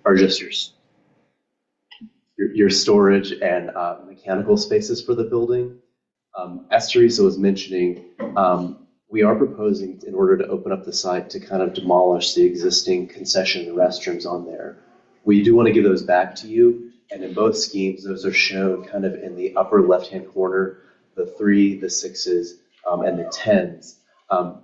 are just your storage and mechanical spaces for the building. As Teresa was mentioning, we are proposing, in order to open up the site, to kind of demolish the existing concession and restrooms on there. We do want to give those back to you, and in both schemes, those are shown kind of in the upper left-hand corner, the 3, the 6s, and the 10s.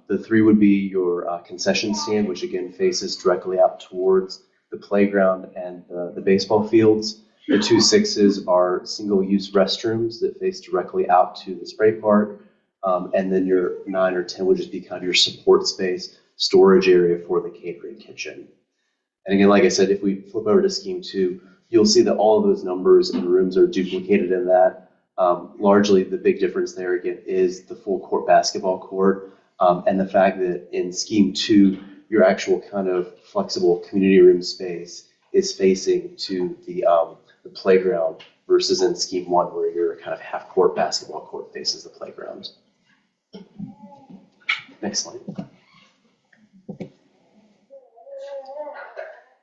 The 3 would be your concession stand, which again faces directly out towards the playground and the baseball fields. The 2 6s are single-use restrooms that face directly out to the spray park. And then your 9 or 10 would just be kind of your support space, storage area for the catering kitchen. And again, like I said, if we flip over to scheme 2, you'll see that all of those numbers and rooms are duplicated in that. Largely, the big difference there, again, is the full court basketball court and the fact that in scheme 2, your actual kind of flexible community room space is facing to the playground versus in scheme 1, where your kind of half-court basketball court faces the playground. Next slide.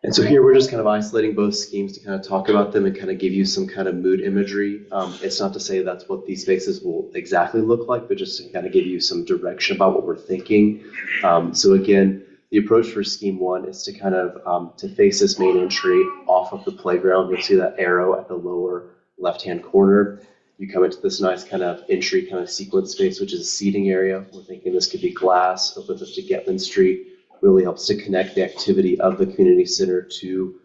And so here we're just kind of isolating both schemes to kind of talk about them and kind of give you some kind of mood imagery. It's not to say that's what these spaces will exactly look like, but just to kind of give you some direction about what we're thinking. So again, the approach for scheme 1 is to kind of to face this main entry off of the playground. You'll see that arrow at the lower left-hand corner. You come into this nice kind of entry kind of sequence space, which is a seating area. We're thinking this could be glass, opens up to Goettman Street, really helps to connect the activity of the community center to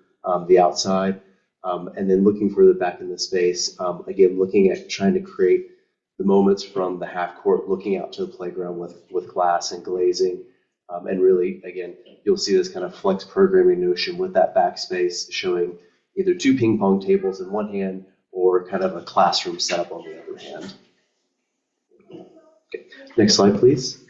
the outside. And then looking further back in the space, again, looking at trying to create the moments from the half court, looking out to the playground with glass and glazing. And really, again, you'll see this kind of flex programming notion with that backspace showing either 2 ping pong tables in one hand or kind of a classroom setup on the other hand. Okay. Next slide, please.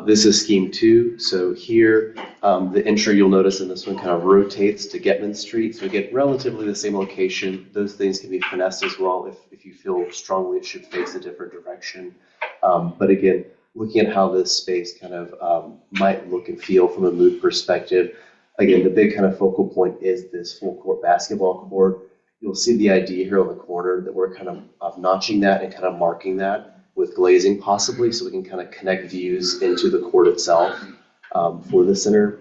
This is scheme 2. So here, the entry you'll notice in this one kind of rotates to Goettman Street. So again, relatively the same location. Those things can be finessed as well if you feel strongly it should face a different direction. But again, looking at how this space kind of might look and feel from a mood perspective. Again, the big kind of focal point is this full court basketball court. You'll see the idea here on the corner that we're kind of notching that and kind of marking that with glazing possibly, so we can kind of connect views into the court itself for the center,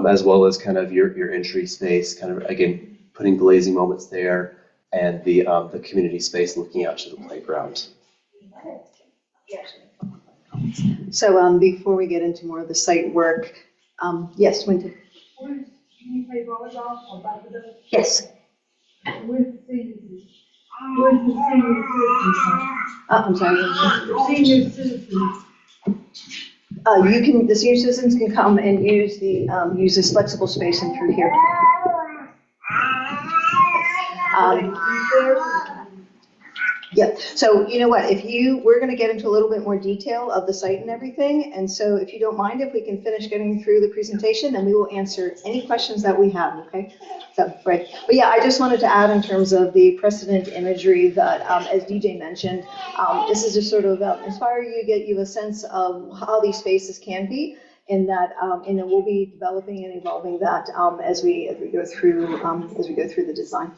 as well as kind of your entry space, kind of, again, putting glazing moments there and the community space looking out to the playground. So before we get into more of the site work, yes, Winter. Can you play volleyball or basketball? Yes. Where's the senior citizens? I'm sorry. Senior citizens. The senior citizens can come and use this flexible space and through here. Yeah, so you know what, we're going to get into a little bit more detail of the site and everything, and so if you don't mind, if we can finish getting through the presentation, then we will answer any questions that we have, okay? So, right. But yeah, I just wanted to add in terms of the precedent imagery that, as DJ mentioned, this is just sort of inspire you, get you a sense of how these spaces can be, and that, and then we'll be developing and evolving that as we go through the design.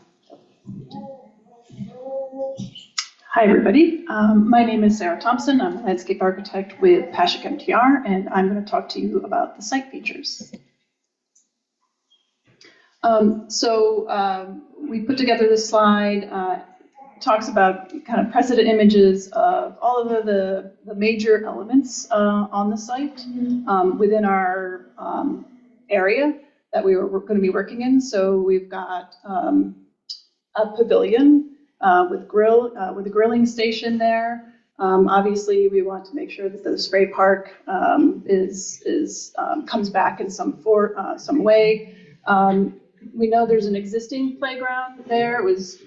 Hi, everybody. My name is Sarah Thompson. I'm a landscape architect with Pashik MTR, and I'm going to talk to you about the site features. We put together this slide, talks about kind of precedent images of all of the major elements on the site within our area that we're going to be working in. So we've got a pavilion with a grilling station there. Obviously, we want to make sure that the spray park comes back in some way. We know there's an existing playground there. It was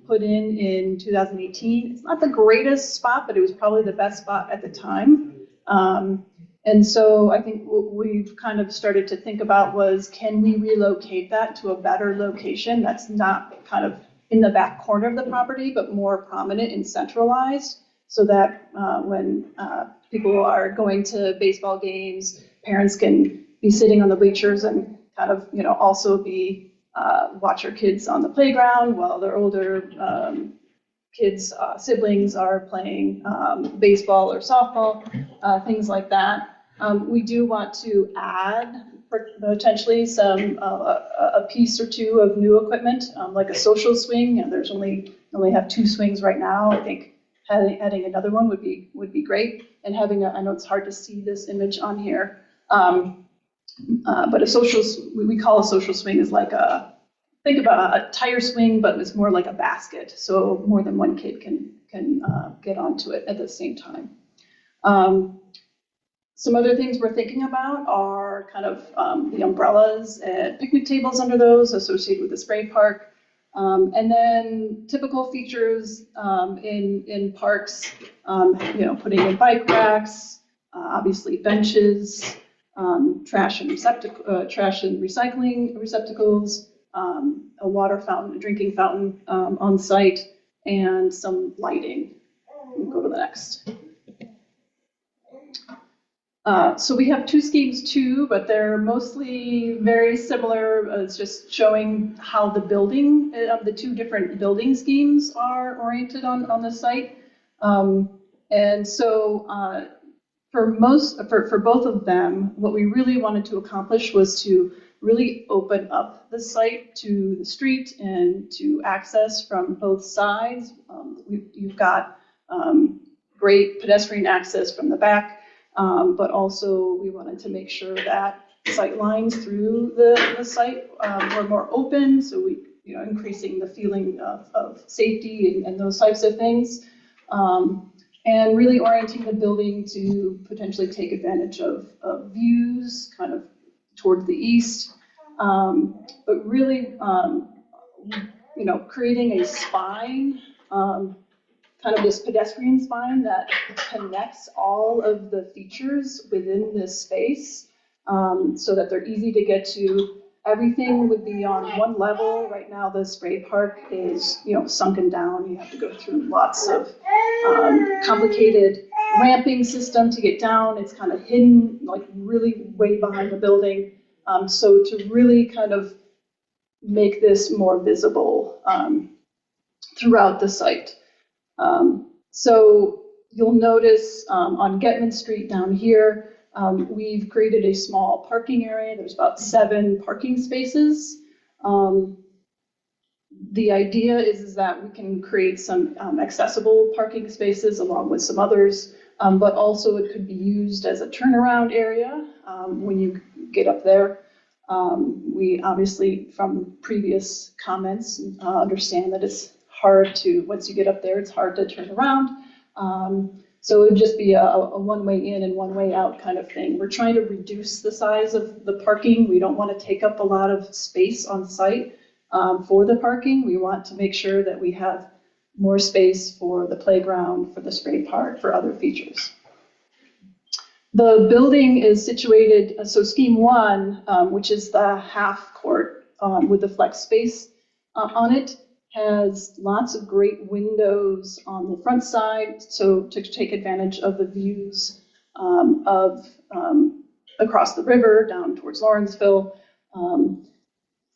put in 2018. It's not the greatest spot, but it was probably the best spot at the time. And so I think what we've kind of started to think about was, can we relocate that to a better location that's not kind of in the back corner of the property, but more prominent and centralized, so that when people are going to baseball games, parents can be sitting on the bleachers and kind of, also be, watch your kids on the playground while their older kids, siblings are playing baseball or softball, things like that. We do want to add potentially some, a piece or two of new equipment, like a social swing. And there's only have 2 swings right now. I think adding another one would be great. And having I know it's hard to see this image on here, but we call a social swing is like think about a tire swing, but it's more like a basket. So more than one kid can get onto it at the same time. Some other things we're thinking about are kind of the umbrellas and picnic tables under those associated with the spray park. And then typical features in parks, putting in bike racks, obviously benches, trash and recycling receptacles, a water fountain, a drinking fountain on site, and some lighting. We'll go to the next. So we have 2 schemes too, but they're mostly very similar. It's just showing how the building, the 2 different building schemes are oriented on the site. And so for both of them, what we really wanted to accomplish was to really open up the site to the street and to access from both sides. You've got great pedestrian access from the back. But also we wanted to make sure that sight lines through the site were more open, so we, increasing the feeling of safety and those types of things, and really orienting the building to potentially take advantage of views kind of towards the east, but really, creating a spine, kind of this pedestrian spine that connects all of the features within this space, so that they're easy to get to. Everything would be on one level. Right now, the spray park is, sunken down. You have to go through lots of complicated ramping system to get down. It's kind of hidden, like really way behind the building. So to really kind of make this more visible throughout the site. So you'll notice on Goettman Street down here, we've created a small parking area. There's about 7 parking spaces. The idea is that we can create some accessible parking spaces along with some others, but also it could be used as a turnaround area when you get up there. We obviously, from previous comments, understand that it's hard to, once you get up there, it's hard to turn around. So it would just be a one-way in and one-way out kind of thing. We're trying to reduce the size of the parking. We don't want to take up a lot of space on site for the parking. We want to make sure that we have more space for the playground, for the spray park, for other features. The building is situated, so scheme 1, which is the half court with the flex space on it, has lots of great windows on the front side, so to take advantage of the views of across the river down towards Lawrenceville.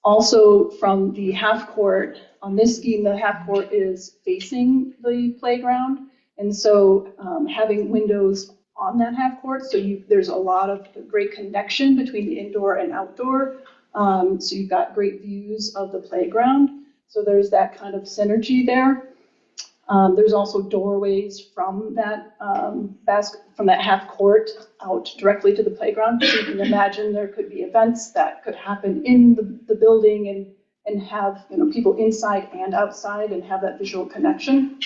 Also from the half court, on this scheme, the half court is facing the playground, and so having windows on that half court, so there's a lot of great connection between the indoor and outdoor, so you've got great views of the playground. So there's that kind of synergy there. There's also doorways from that from that half court out directly to the playground. So you can imagine there could be events that could happen in the building and have people inside and outside and have that visual connection.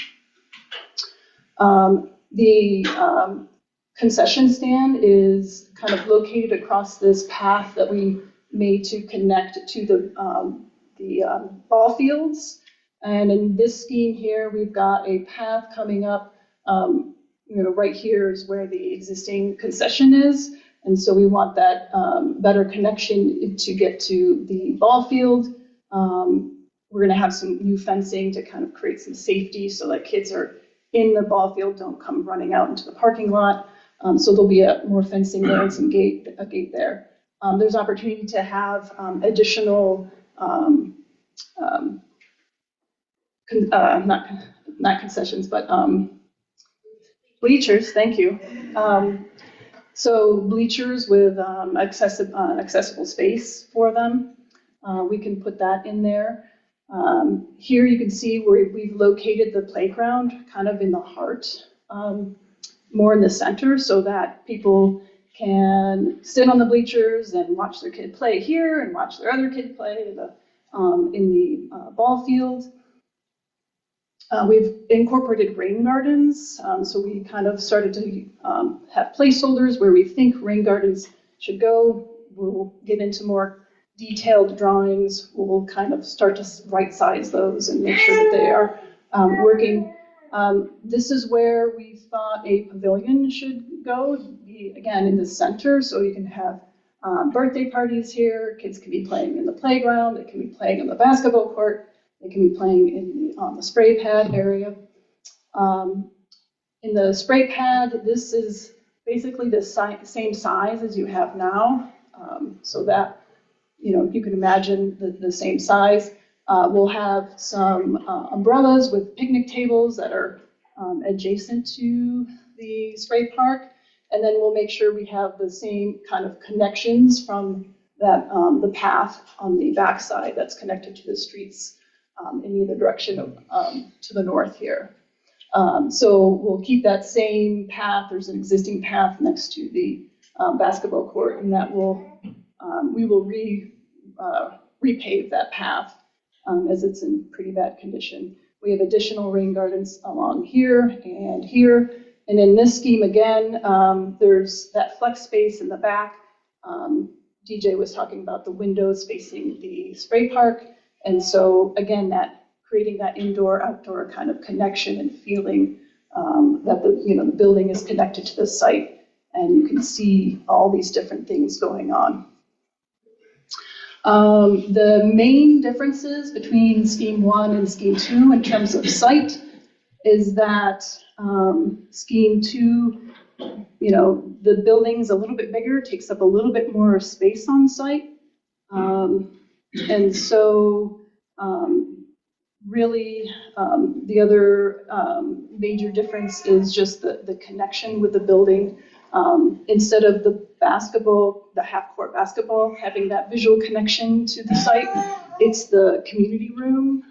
The concession stand is kind of located across this path that we made to connect to the ball fields. And in this scheme here, we've got a path coming up, right here is where the existing concession is. And so we want that better connection to get to the ball field. We're gonna have some new fencing to kind of create some safety so that kids are in the ball field don't come running out into the parking lot. So there'll be more fencing there and a gate there. there's opportunity to have additional, not concessions, but bleachers, thank you. So bleachers with accessible space for them. We can put that in there. Here you can see where we've located the playground kind of in the heart, more in the center, so that people can sit on the bleachers and watch their kid play here and watch their other kid play in the ball field. We've incorporated rain gardens, so we kind of started to have placeholders where we think rain gardens should go. We'll get into more detailed drawings. We'll kind of start to right-size those and make sure that they are working. This is where we thought a pavilion should go, be again in the center, so you can have birthday parties here. Kids can be playing in the playground. They can be playing in the basketball court. They can be playing on the spray pad area. In the spray pad, this is basically the same size as you have now, so that you can imagine the same size. We'll have some umbrellas with picnic tables that are adjacent to the spray park, and then we'll make sure we have the same kind of connections from that the path on the backside that's connected to the streets in either direction to the north here. So we'll keep that same path. There's an existing path next to the basketball court, and that we will repave that path as it's in pretty bad condition. We have additional rain gardens along here and here. And in this scheme again, there's that flex space in the back. DJ was talking about the windows facing the spray park. And so again, that creating that indoor-outdoor kind of connection and feeling that the building is connected to the site, and you can see all these different things going on. The main differences between Scheme 1 and Scheme 2 in terms of site is that Scheme 2, the building's a little bit bigger, takes up a little bit more space on site. And so really the other major difference is just the connection with the building. Instead of the half-court basketball, having that visual connection to the site, it's the community room.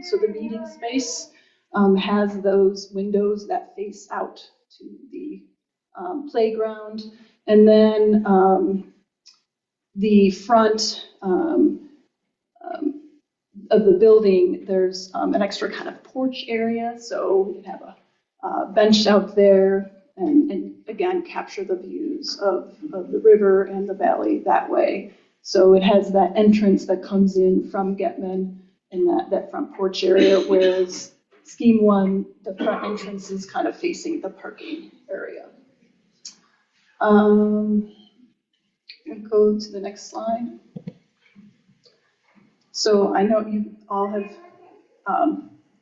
So the meeting space has those windows that face out to the playground. And then the front of the building, there's an extra kind of porch area. So you have a bench out there and again, capture the views of the river and the valley that way. So it has that entrance that comes in from Goettman in that front porch area, whereas Scheme 1, the front entrance is kind of facing the parking area. Go to the next slide. So I know you all have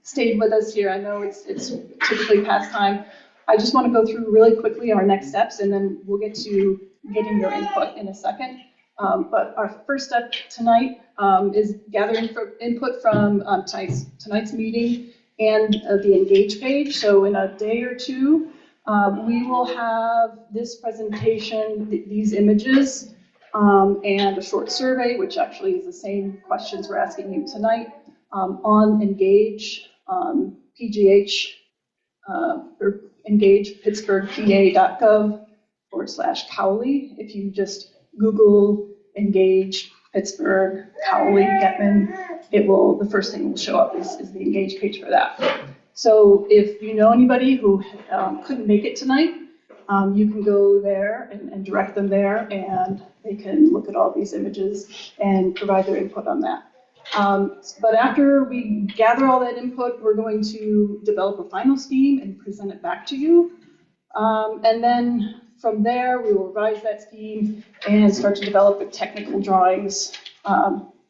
stayed with us here. I know it's typically past time. I just want to go through really quickly our next steps, and then we'll get to getting your input in a second. But our first step tonight is gathering input from tonight's meeting and the Engage page. So in a day or two, we will have this presentation, these images, and a short survey, which actually is the same questions we're asking you tonight, on Engage, PGH, or Engage pittsburghpa.gov/Cowley. If you just Google Engage Pittsburgh Cowley Goettman, the first thing that will show up is the Engage page for that. So if you know anybody who couldn't make it tonight, you can go there and direct them there, and they can look at all these images and provide their input on that. But after we gather all that input, we're going to develop a final scheme and present it back to you. And then from there, we will revise that scheme and start to develop the technical drawings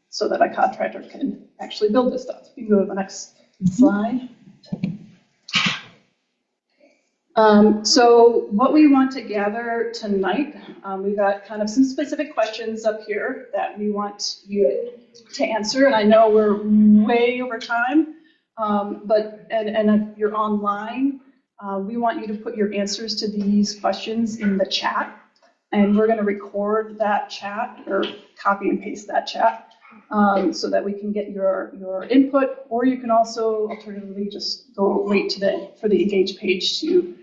so that a contractor can actually build this stuff. You can go to the next slide. So what we want to gather tonight, we've got kind of some specific questions up here that we want you to answer. And I know we're way over time, but if you're online, we want you to put your answers to these questions in the chat. And we're going to record that chat or copy and paste that chat so that we can get your input. Or you can also alternatively just go wait for the Engage page to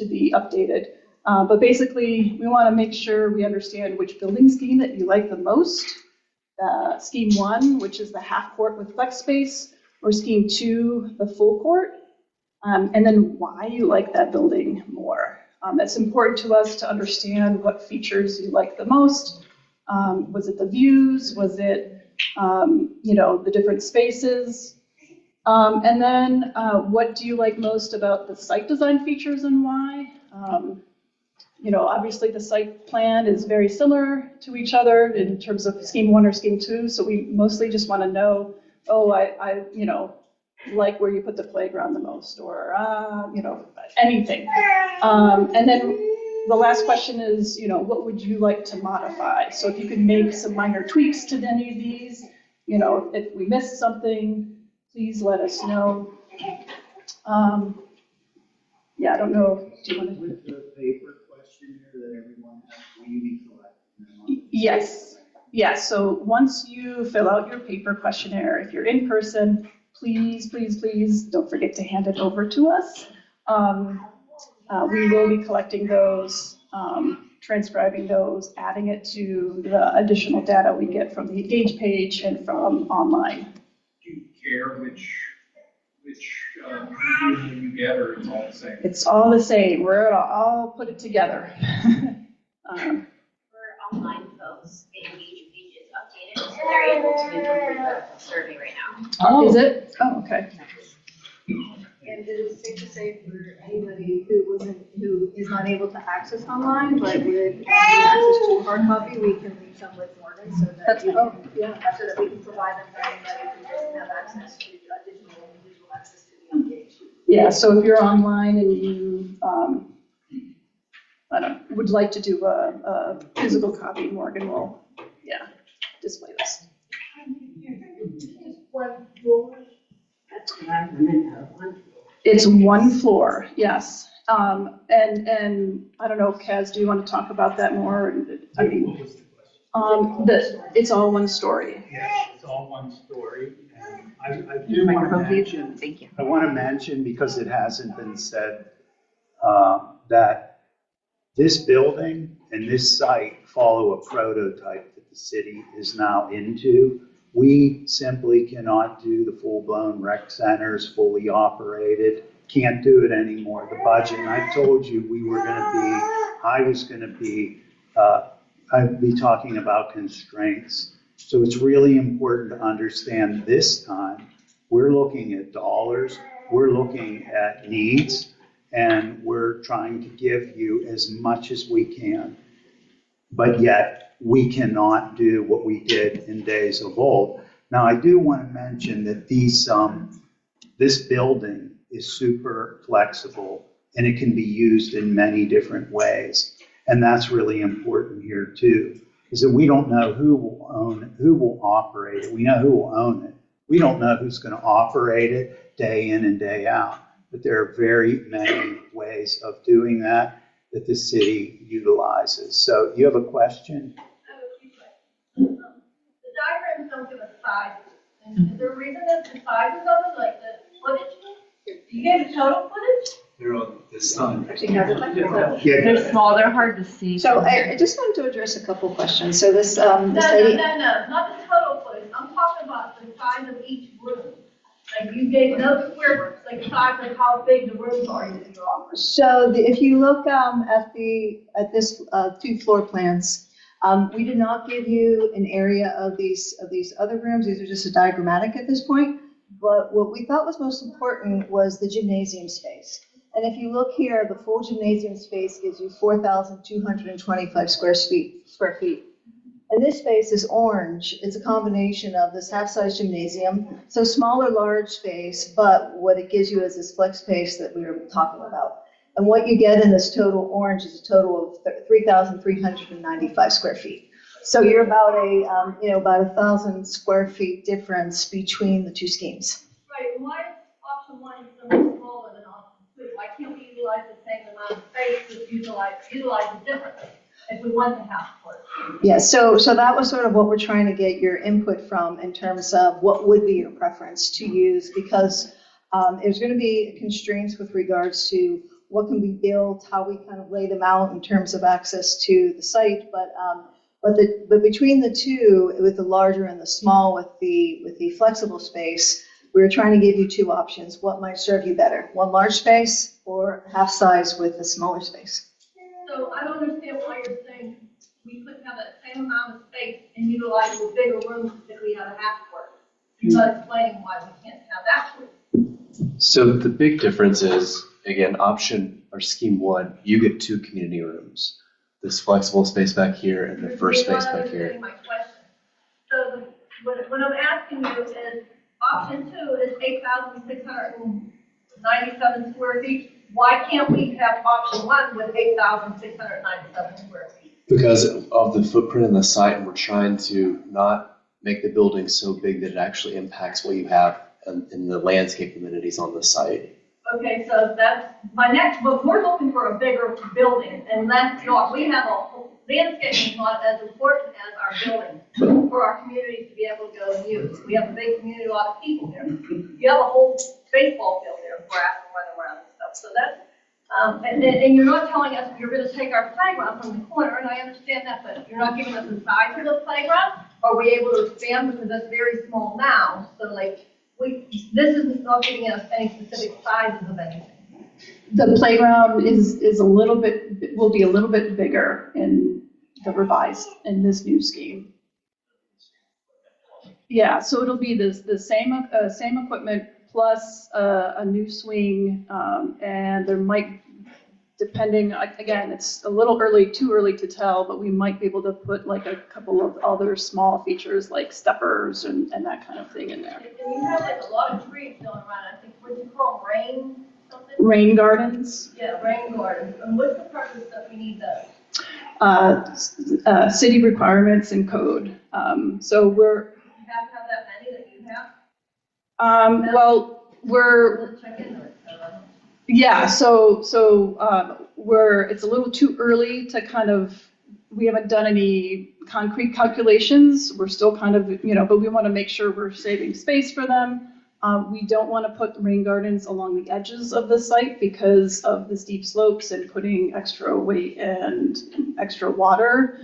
be updated. But basically, we want to make sure we understand which building scheme that you like the most. Scheme 1, which is the half court with flex space, or Scheme 2, the full court, and then why you like that building more. It's important to us to understand what features you like the most. Was it the views? Was it, the different spaces? And then what do you like most about the site design features and why? Obviously the site plan is very similar to each other in terms of Scheme 1 or Scheme 2. So we mostly just want to know, I like where you put the playground the most, or, anything. And then the last question is, what would you like to modify? So if you could make some minor tweaks to any of these, if we missed something, please let us know. I don't know. Do you want to? With the paper questionnaire that everyone has, will you be collecting them? Yes. Yes. So once you fill out your paper questionnaire, if you're in person, please don't forget to hand it over to us. We will be collecting those, transcribing those, adding it to the additional data we get from the Engage page and from online. Do you care which version you get, or it's all the same? It's all the same. We're all put it together. For online folks, the Engage page is updated, so they're able to complete the survey right now. Oh, is it? Oh, okay. And it is safe to say for anybody who is not able to access online, but would access to a hard copy, we can leave some with Morgan so that so that we can provide them for anybody who doesn't have access to digital access to the Engage. Yeah, so if you're online and you, would like to do a physical copy, Morgan will, display this. One floor. That's what I want to know, one floor. It's one floor, yes. And I don't know, Kaz, do you want to talk about that more? I mean, What was the question? it's all one story. Yeah, it's all one story. And I do want to mention, Thank you. I want to mention, because it hasn't been said, that this building and this site follow a prototype that the city is now into. We simply cannot do the full-blown rec centers, fully operated, can't do it anymore. The budget, and I told you I'd be talking about constraints. So it's really important to understand this time, we're looking at dollars, we're looking at needs, and we're trying to give you as much as we can. But yet, we cannot do what we did in days of old. Now, I do want to mention that this building is super flexible, and it can be used in many different ways. And that's really important here too, is that we don't know who will operate it. We know who will own it. We don't know who's going to operate it day in and day out. But there are very many ways of doing that the city utilizes. So you have a question? I have a few questions. The diagrams don't give us sizes. And is there a reason that the sizes of them, like the footage? Do you get the total footage? They're on this side. Actually, has it like that? Yeah. They're small, they're hard to see. So I just wanted to address a couple questions. So this, No, this lady. not the total footage. I'm talking about the size of each room. Like you gave no square, like size of how big the rooms are that you're offering. So if you look at this two floor plans, we did not give you an area of these other rooms. These are just a diagrammatic at this point. But what we thought was most important was the gymnasium space. And if you look here, the full gymnasium space gives you 4,225 square feet. And this space is orange. It's a combination of this half-size gymnasium, so smaller, large space, but what it gives you is this flex space that we were talking about. And what you get in this total orange is a total of 3,395 square feet. So you're about about 1,000 square feet difference between the two schemes. Right, and why is option one so much smaller than option two? Why can't we utilize the same amount of space, but utilize it differently if we want to have for it? Yeah, so that was sort of what we're trying to get your input from in terms of what would be your preference to use, because there's going to be constraints with regards to what can be built, how we kind of lay them out in terms of access to the site, but between the two, with the larger and the small, with the flexible space, we were trying to give you two options. What might serve you better? One large space or half size with a smaller space? So I don't understand why you're saying we couldn't have that same amount of space and utilize the bigger rooms if we have a half court. You're not explaining why we can't have that. So the big difference is, again, option or scheme one, you get 2 community rooms. This flexible space back here and the first space back here. My question. So what I'm asking you is, option two is 8,697 square feet. Why can't we have option one with 8,697 square feet? Because of the footprint in the site, and we're trying to not make the building so big that it actually impacts what you have in the landscape amenities on the site. Okay, so that's my next, but we're looking for a bigger building, and that's not, we have landscaping is not as important as our building for our communities to be able to go and use. We have a big community, a lot of people there. You have a whole baseball field there, grass and run around and stuff, so that's, and you're not telling us you're gonna take our playground from the corner, and I understand that, but you're not giving us the size of the playground. Are we able to expand, because that's very small now, so like, this is not giving us any specific sizes of anything. The playground is will be a little bit bigger in the revised, in this new scheme. Yeah, so it'll be the same equipment plus a new swing, and there might, depending, again, it's a little too early to tell, but we might be able to put like a couple of other small features like steppers and that kind of thing in there. And you have like a lot of trees going around, I think, what do you call them, rain something? Rain gardens, Yeah, rain gardens. And what's the purpose that we need those? city requirements and code. So we're, You have to have that many that you have? well, we're, Let's check into it. yeah, it's a little too early to kind of, we haven't done any concrete calculations. We're still kind of, but we want to make sure we're saving space for them. We don't want to put rain gardens along the edges of the site because of the steep slopes and putting extra weight and extra water.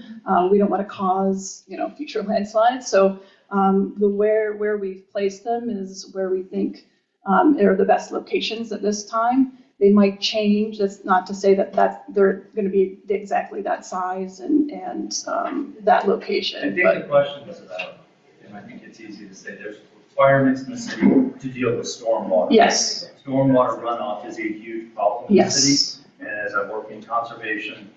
We don't want to cause, future landslides. So where we've placed them is where we think are the best locations at this time. They might change. That's not to say that they're going to be exactly that size and that location. I think the question is about, and I think it's easy to say, there's requirements in the city to deal with stormwater. Yes. Stormwater runoff is a huge problem in the Yes. city. And as I work in conservation,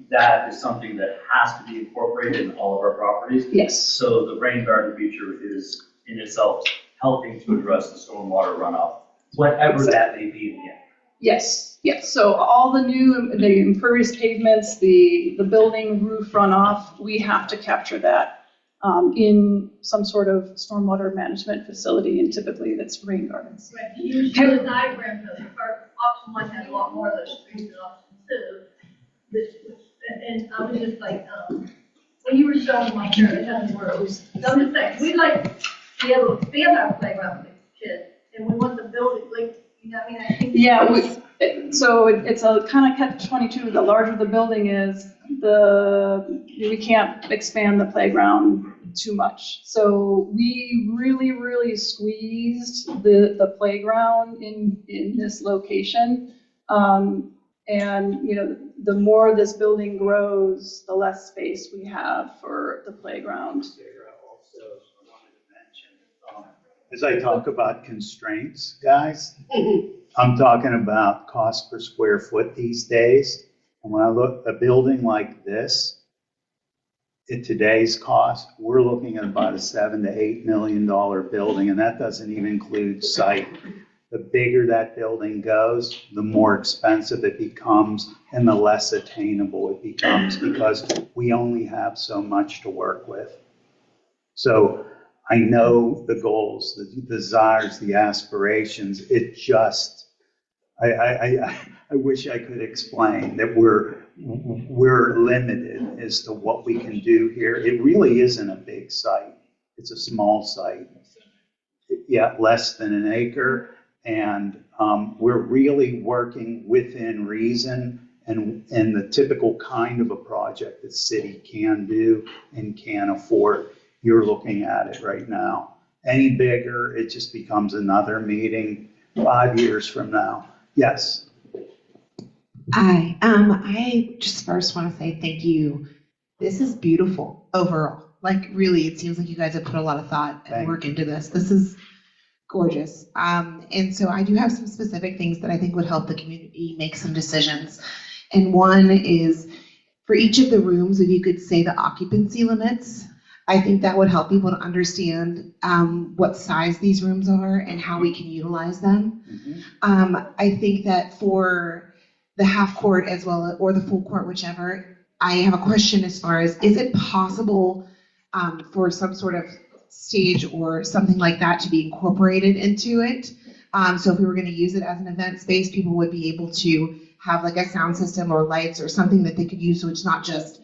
that is something that has to be incorporated in all of our properties. Yes. So the rain garden feature is in itself helping to address the stormwater runoff, whatever that may be again. Yes. Yes. So all the impervious pavements, the building roof runoff, we have to capture that in some sort of stormwater management facility, and typically that's rain gardens. Right, you show the diagram of the option one has a lot more of those trees than option two. And I was just like, when you were showing like your, it has words. So I'm just saying, we'd like to be able to expand our playground with kids, and we want the building, like, I think. Yeah, it's a kind of catch-22. The larger the building is, we can't expand the playground too much. So we really squeezed the playground in this location. And, the more this building grows, the less space we have for the playground. As I talk about constraints, guys, I'm talking about cost per square foot these days. And when I look at a building like this, at today's cost, we're looking at about a $7 to $8 million building, and that doesn't even include site. The bigger that building goes, the more expensive it becomes and the less attainable it becomes because we only have so much to work with. So I know the goals, the desires, the aspirations. It just, I wish I could explain that we're limited as to what we can do here. It really isn't a big site. It's a small site. Yeah, less than an acre. And we're really working within reason and the typical kind of a project that city can do and can afford. You're looking at it right now. Any bigger, it just becomes another meeting 5 years from now. Yes. Hi, I just first want to say thank you. This is beautiful overall. Like really, it seems like you guys have put a lot of thought and work into this. This is gorgeous. And so I do have some specific things that I think would help the community make some decisions. And one is for each of the rooms, if you could say the occupancy limits, I think that would help people to understand what size these rooms are and how we can utilize them. Mm-hmm. I think that for the half court as well, or the full court, whichever, I have a question as far as, is it possible for some sort of stage or something like that to be incorporated into it? So if we were going to use it as an event space, people would be able to have like a sound system or lights or something that they could use so it's not just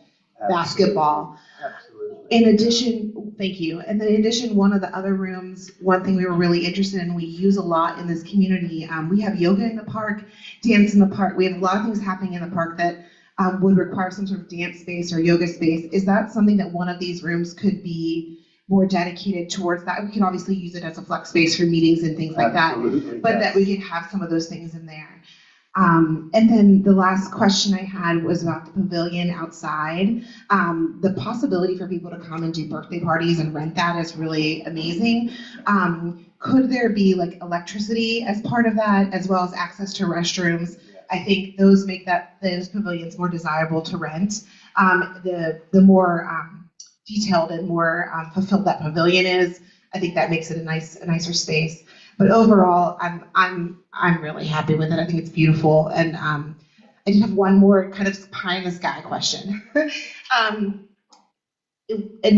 basketball. Absolutely. In addition, thank you. And then in addition, one of the other rooms, one thing we were really interested in, we use a lot in this community, we have yoga in the park, dance in the park. We have a lot of things happening in the park that would require some sort of dance space or yoga space. Is that something that one of these rooms could be more dedicated towards that? We can obviously use it as a flex space for meetings and things like that, but yes, that we can have some of those things in there. And then the last question I had was about the pavilion outside. The possibility for people to come and do birthday parties and rent that is really amazing. Could there be like electricity as part of that, as well as access to restrooms? I think those make those pavilions more desirable to rent. The more detailed and more fulfilled that pavilion is, I think that makes it a nicer space. But overall, I'm really happy with it. I think it's beautiful. And I did have one more kind of pie in the sky question. In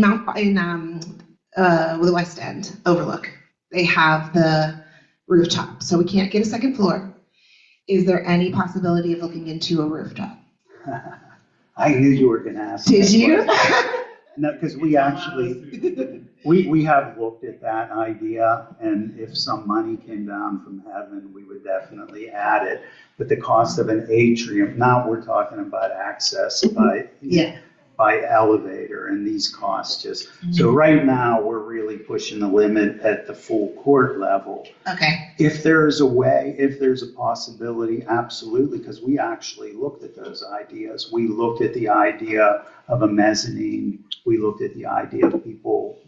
the West End Overlook, they have the rooftop, so we can't get a second floor. Is there any possibility of looking into a rooftop? I knew you were going to ask. Did you? No, because we actually, we have looked at that idea, and if some money came down from heaven, we would definitely add it. But the cost of an atrium, now we're talking about access by elevator and these costs just. Mm-hmm. So right now, we're really pushing the limit at the full court level. Okay. If there's a way, if there's a possibility, absolutely, because we actually looked at those ideas. We looked at the idea of a mezzanine. We looked at the idea of people,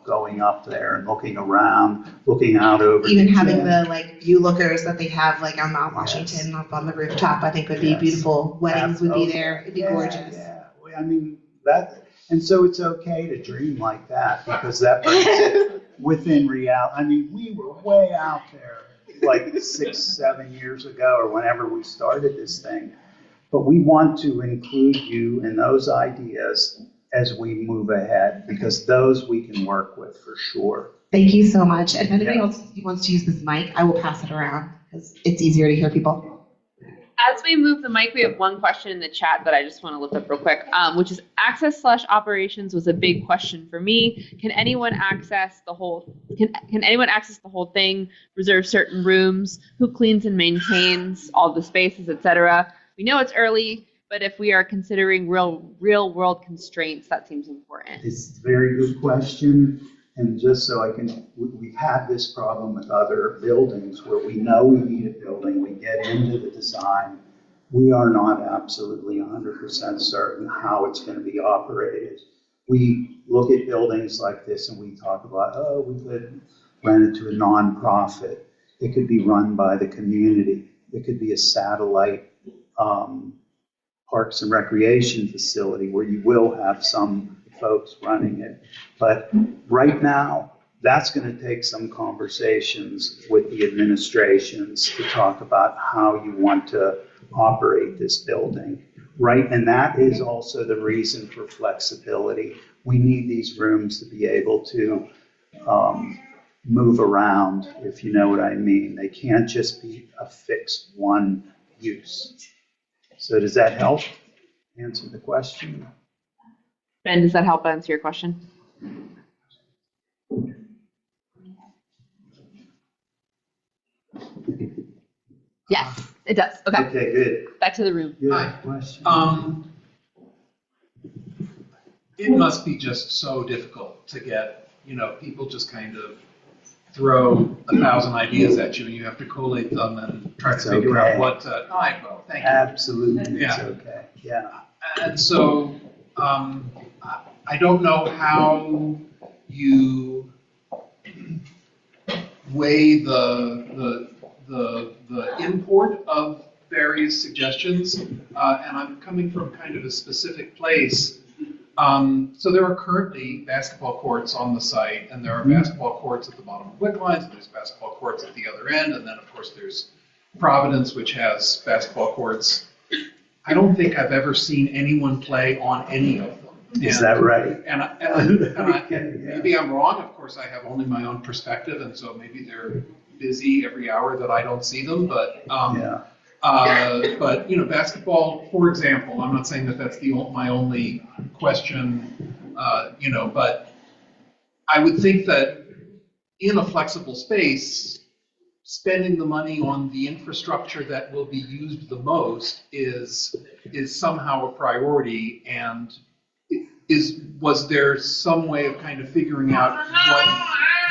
going up there and looking around, looking out over. Even having the view lookers that they have on Mount Washington up on the rooftop, I think would be beautiful. Weddings would be there. It'd be gorgeous. Yeah. I mean, and so it's okay to dream like that because that brings it within reality. I mean, we were way out there 6-7 years ago or whenever we started this thing. But we want to include you in those ideas as we move ahead, because those we can work with for sure. Thank you so much. And if anybody else wants to use this mic, I will pass it around because it's easier to hear people. As we move the mic, we have one question in the chat that I just want to look up real quick, which is access/operations was a big question for me. Can anyone access the whole? Can anyone access the whole thing? Reserve certain rooms? Who cleans and maintains all the spaces, etc.? We know it's early, but if we are considering real world constraints, that seems important. It's a very good question. And just so we've had this problem with other buildings where we know we need a building, we get into the design, we are not absolutely 100% certain how it's going to be operated. We look at buildings like this and we talk about, we could rent it to a nonprofit. It could be run by the community. It could be a satellite parks and recreation facility where you will have some folks running it. But right now, that's going to take some conversations with the administrations to talk about how you want to operate this building. Right, and that is also the reason for flexibility. We need these rooms to be able to move around, if you know what I mean. They can't just be a fixed one use. So does that help answer the question? Ben, does that help answer your question? Yes, it does. Okay, Okay, good. back to the room. Good question. It must be just so difficult to get, people just kind of throw 1,000 ideas at you and you have to collate them and try to It's figure okay. out what, well, thank you. Absolutely, it's Yeah. okay, yeah. And so, I don't know how you weigh the import of various suggestions, and I'm coming from kind of a specific place. So there are currently basketball courts on the site, and there are basketball courts at the bottom of wick lines, and there's basketball courts at the other end, and then of course there's Providence, which has basketball courts. I don't think I've ever seen anyone play on any of them. Is that right? And maybe I'm wrong. Of course, I have only my own perspective, and so maybe they're busy every hour that I don't see them. But Yeah. but basketball, for example, I'm not saying that that's my only question. But I would think that in a flexible space, spending the money on the infrastructure that will be used the most is somehow a priority. And was there some way of kind of figuring out what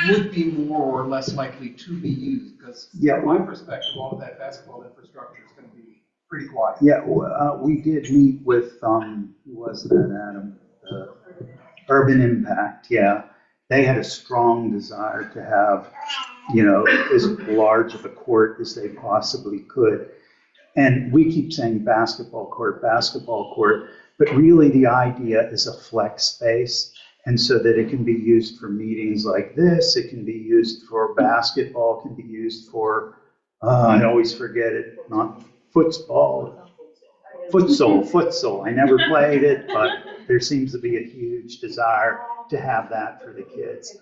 would be more or less likely to be used? Because from my perspective, all of that basketball infrastructure is going to be pretty quiet. Yeah, we did meet with, who was that, Adam? Urban Impact, yeah. They had a strong desire to have, as large of a court as they possibly could. And we keep saying basketball court, but really the idea is a flex space. And so that it can be used for meetings like this, it can be used for basketball, it can be used for, I always forget it, not futsal. I never played it, but there seems to be a huge desire to have that for the kids.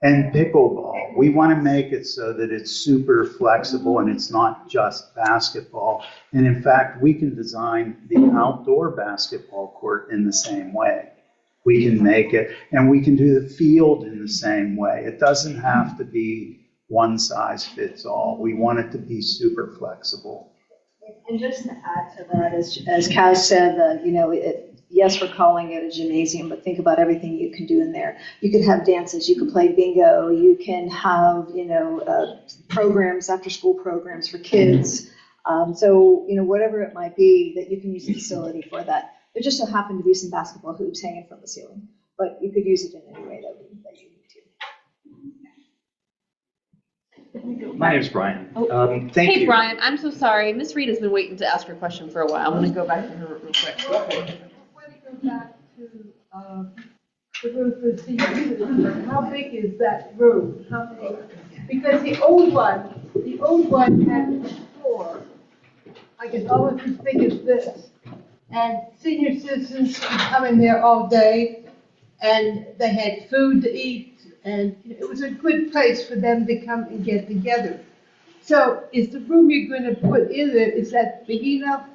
And pickleball, we want to make it so that it's super flexible and it's not just basketball. And in fact, we can design the outdoor basketball court in the same way. We can make it, and we can do the field in the same way. It doesn't have to be one size fits all. We want it to be super flexible. And just to add to that, as Kaz said, yes, we're calling it a gymnasium, but think about everything you can do in there. You could have dances, you can play bingo, you can have, programs, after school programs for kids. So, whatever it might be that you can use the facility for that. There just so happen to be some basketball hoops hanging from the ceiling, but you could use it in any way that you need to. My name's Brian. Thank Hey, you. Brian, I'm so sorry. Miss Rita's been waiting to ask her question for a while. I'm going to go back to her real quick. I want to go back to the room for senior citizens. How big is that room? How big? Because the old one had a floor, I guess almost as big as this. And senior citizens could come in there all day, and they had food to eat, and it was a good place for them to come and get together. So is the room you're going to put in there, is that big enough?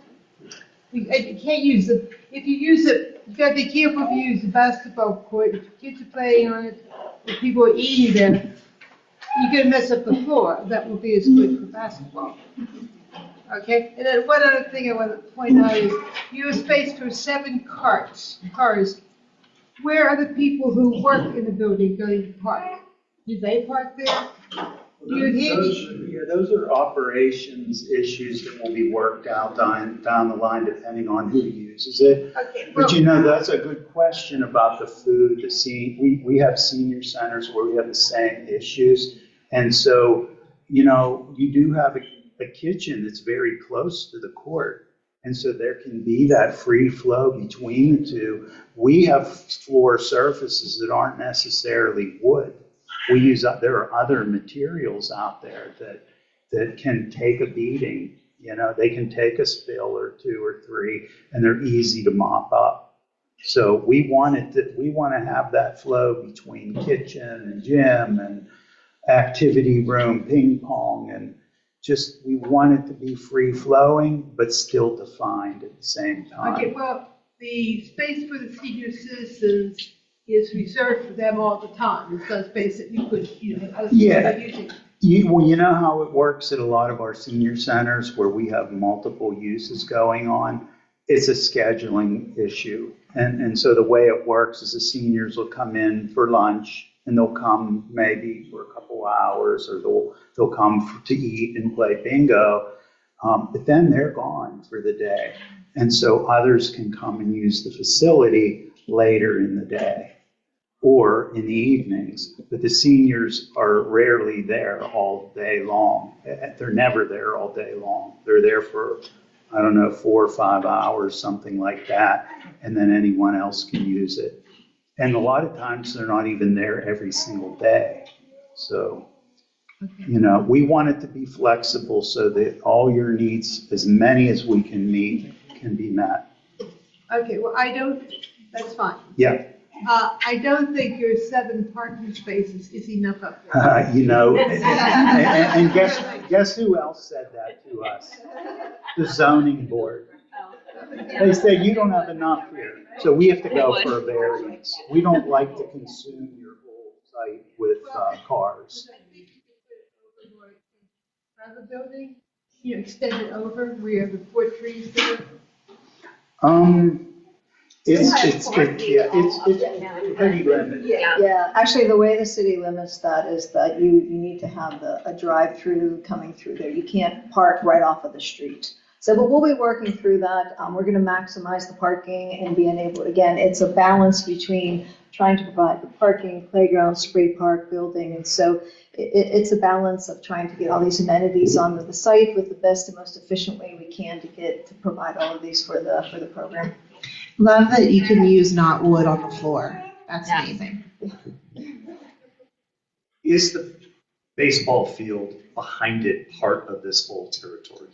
You can't use it. If you use it, you've got to be careful if you use the basketball court. If kids are playing on it, if people are eating there, you're going to mess up the floor. That won't be as good for basketball. Okay, and then one other thing I want to point out is you have space for 7 cars. Where are the people who work in the building going to park? Do they park there? Those are operations issues that will be worked out down the line depending on who uses it. Okay, But that's a good question about the food. We have senior centers where we have the same issues. And so, you do have a kitchen that's very close to the court. And so there can be that free flow between the two. We have floor surfaces that aren't necessarily wood. There are other materials out there that can take a beating. They can take a spill or two or three, and they're easy to mop up. So we want to have that flow between kitchen and gym and activity room, ping pong, and we want it to be free flowing, but still defined at the same time. Okay, well, the space for the senior citizens is reserved for them all the time. It's not space that you could, other people are using. You know how it works at a lot of our senior centers where we have multiple uses going on? It's a scheduling issue. And so the way it works is the seniors will come in for lunch, and they'll come maybe for a couple hours, or they'll come to eat and play bingo, but then they're gone for the day. And so others can come and use the facility later in the day or in the evenings, but the seniors are rarely there all day long. They're never there all day long. They're there for, 4 or 5 hours, something like that, and then anyone else can use it. And a lot of times they're not even there every single day. So, we want it to be flexible so that all your needs, as many as we can meet, can be met. Okay, well, that's fine. Yeah. I don't think your 7 parking spaces is enough up there. And guess who else said that to us? The zoning board. They say you don't have enough here, so we have to go for a variance. We don't like to consume your whole site with cars. I think you could put it over the building, extend it over where you have the 4 trees there. It's pretty limited. Yeah, actually, the way the city limits that is that you need to have a drive-through coming through there. You can't park right off of the street. So, but we'll be working through that. We're going to maximize the parking and being able, again, it's a balance between trying to provide the parking, playground, spray park, building. And so it's a balance of trying to get all these amenities onto the site with the best and most efficient way we can to provide all of these for the program. Love that you can use not wood on the floor. That's amazing. Is the baseball field behind it part of this whole territory?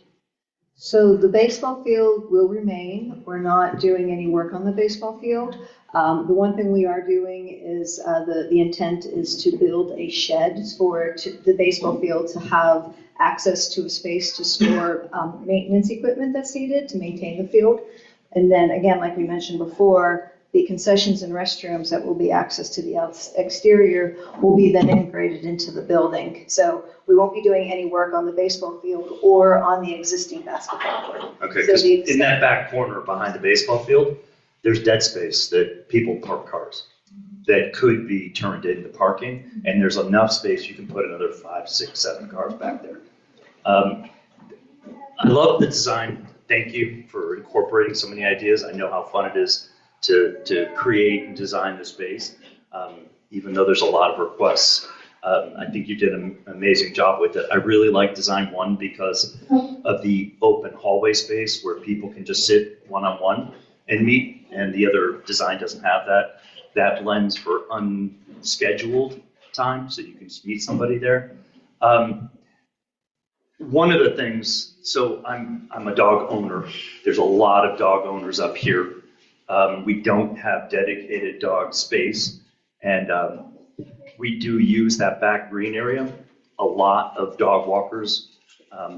So the baseball field will remain. We're not doing any work on the baseball field. The one thing we are doing is the intent is to build a shed for the baseball field to have access to a space to store maintenance equipment that's needed to maintain the field. And then again, like we mentioned before, the concessions and restrooms that will be access to the exterior will be then integrated into the building. So we won't be doing any work on the baseball field or on the existing basketball court. Okay, because in that back corner behind the baseball field, there's dead space that people park cars that could be turned into parking, and there's enough space you can put another 5, 6, 7 cars back there. I love the design. Thank you for incorporating so many ideas. I know how fun it is to create and design the space, even though there's a lot of requests. I think you did an amazing job with it. I really like design 1 because of the open hallway space where people can just sit one-on-one and meet, and the other design doesn't have that. That lends for unscheduled time, so you can just meet somebody there. One of the things, so I'm a dog owner. There's a lot of dog owners up here. We don't have dedicated dog space, and we do use that back green area. A lot of dog walkers,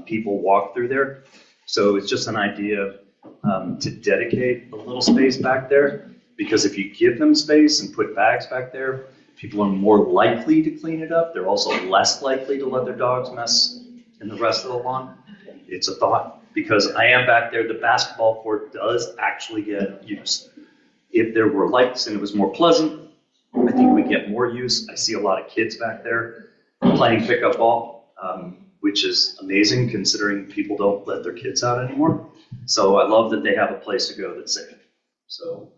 people walk through there. So it's just an idea to dedicate a little space back there, because if you give them space and put bags back there, people are more likely to clean it up. They're also less likely to let their dogs mess in the rest of the lawn. It's a thought, because I am back there. The basketball court does actually get used. If there were lights and it was more pleasant, I think we get more use. I see a lot of kids back there playing pickup ball, which is amazing considering people don't let their kids out anymore. So I love that they have a place to go that's safe. So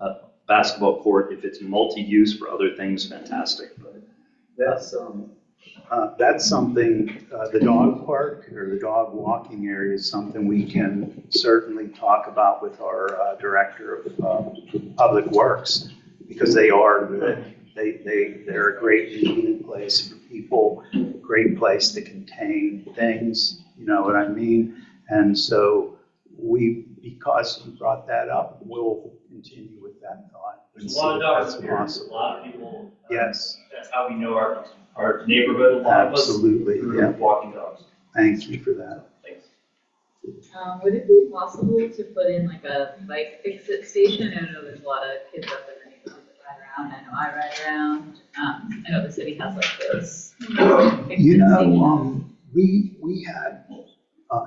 basketball court, if it's multi-use for other things, fantastic. But That's That's something, the dog park or the dog walking area is something we can certainly talk about with our Director of Public Works, because they are good. They're a great meeting place for people, great place to contain things, you know what I mean? And so because you brought that up, we'll continue with that thought. There's a lot of dogs That's here, possible. a lot of people. Yes. That's how we know our neighborhood, a lot of us. Absolutely, through yeah. Walking dogs. Thank you for that. Thanks. Would it be possible to put in like a bike fix-it station? I know there's a lot of kids out there in the neighborhood that ride around. I know I ride around. I know the city has like those. You know, we had,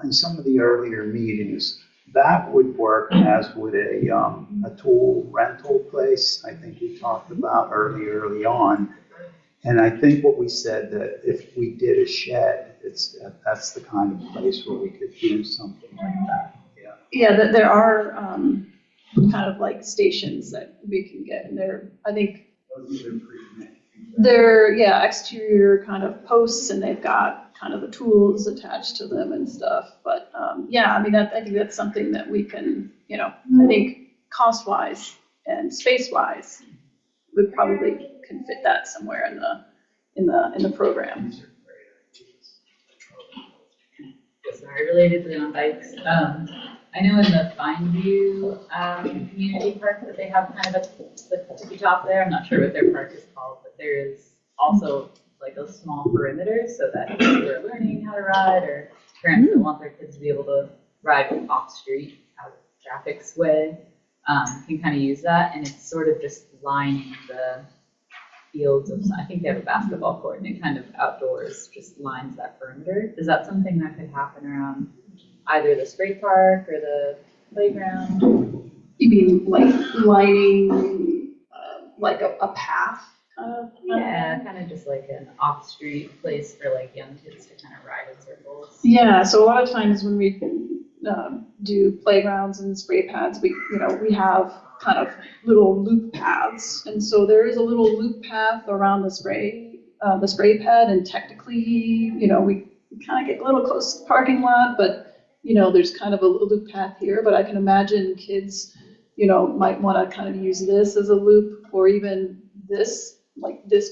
in some of the earlier meetings, that would work as would a tool rental place. I think we talked about early on. And I think what we said that if we did a shed, that's the kind of place where we could do something like that. Yeah. Yeah, there are kind of like stations that we can get, and I think they're, exterior kind of posts, and they've got kind of the tools attached to them and stuff. But I mean, I think that's something that we can, I think cost-wise and space-wise, we probably can fit that somewhere in the program. Sorry, related to on bikes. I know in the Fineview community park that they have kind of a tippy top there. I'm not sure what their park is called, but there is also like a small perimeter so that people who are learning how to ride or parents that want their kids to be able to ride off street out of traffic's way can kind of use that, and it's sort of just lining the fields of, I think they have a basketball court, and it kind of outdoors just lines that perimeter. Is that something that could happen around either the skate park or the playground? You mean like lining like a path kind of? Yeah, kind of just like an off-street place for like young kids to kind of ride in circles. Yeah, so a lot of times when we do playgrounds and spray pads, we have kind of little loop paths, and so there is a little loop path around the spray pad, and technically, we kind of get a little close to the parking lot, but there's kind of a loop path here. But I can imagine kids, might want to kind of use this as a loop, or even this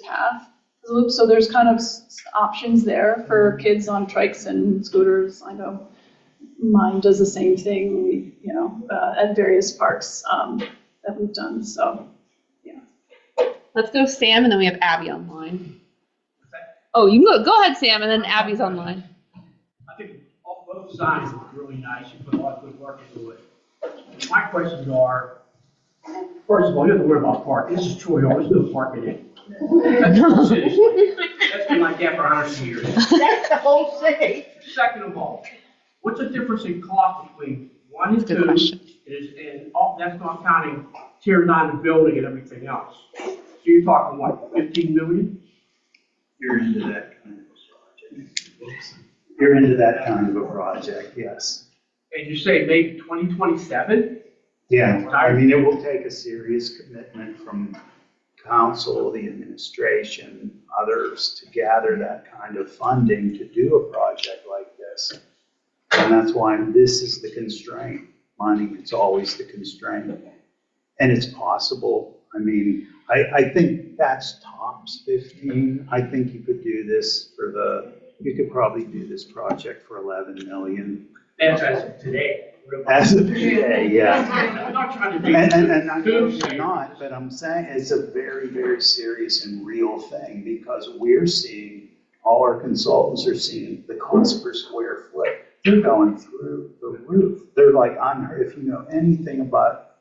path as a loop. So there's kind of options there for kids on trikes and scooters. I know mine does the same thing, at various parks that we've done, so, yeah. Let's go Sam, and then we have Abby online. Oh, you can go ahead, Sam, and then Abby's online. I think both sides are really nice. You put a lot of good work into it. My questions are, first of all, you have to worry about parking. This is Troy Hall, there's no parking in it. That's been like that for 100 years. That's the whole city. Second of all, what's the difference in cost between 1 and 2? That's not counting tearing down the building and everything else. So you're talking what, 15 million? You're into that kind of a project. You're into that kind of a project, yes. And you say maybe 2027? Yeah, I mean, it will take a serious commitment from council, the administration, others to gather that kind of funding to do a project like this. And that's why this is the constraint. Money, it's always the constraint. And it's possible. I mean, I think that's tops 15. I think you could do this you could probably do this project for 11 million. That's as of today. As of today, yeah. I'm not trying to be. And I know you're not, but I'm saying it's a very, very serious and real thing, because we're seeing, all our consultants are seeing the cost per square foot. They're going through the roof. They're like, if you know anything about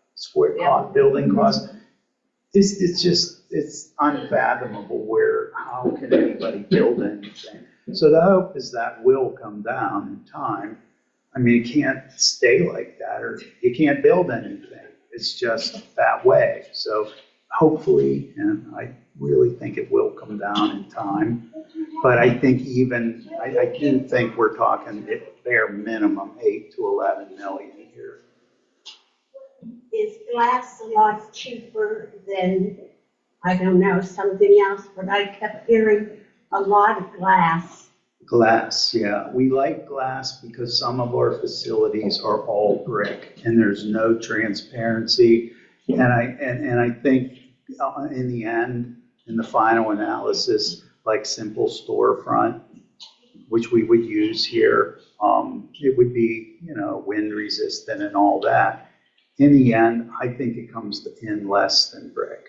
building costs, it's unfathomable how can anybody build anything? So the hope is that will come down in time. I mean, it can't stay like that, or you can't build anything. It's just that way. So hopefully, and I really think it will come down in time. But I think I do think we're talking at bare minimum 8 to 11 million a year. Is glass a lot cheaper than, I don't know, something else? But I kept hearing a lot of glass. Glass, yeah. We like glass because some of our facilities are all brick and there's no transparency. And I think in the end, in the final analysis, like simple storefront, which we would use here, it would be, wind resistant and all that. In the end, I think it comes in less than brick,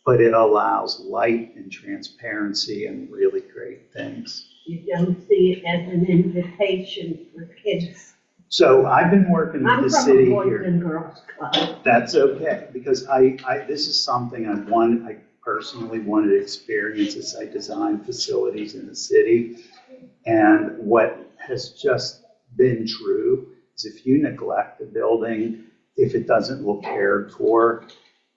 but it allows light and transparency and really great things. You don't see it as an invitation for kids. So I've been working with the city here. I'm from a Boys and Girls Club. That's okay, because this is something I personally wanted to experience as I design facilities in the city. And what has just been true is if you neglect the building, if it doesn't look cared for,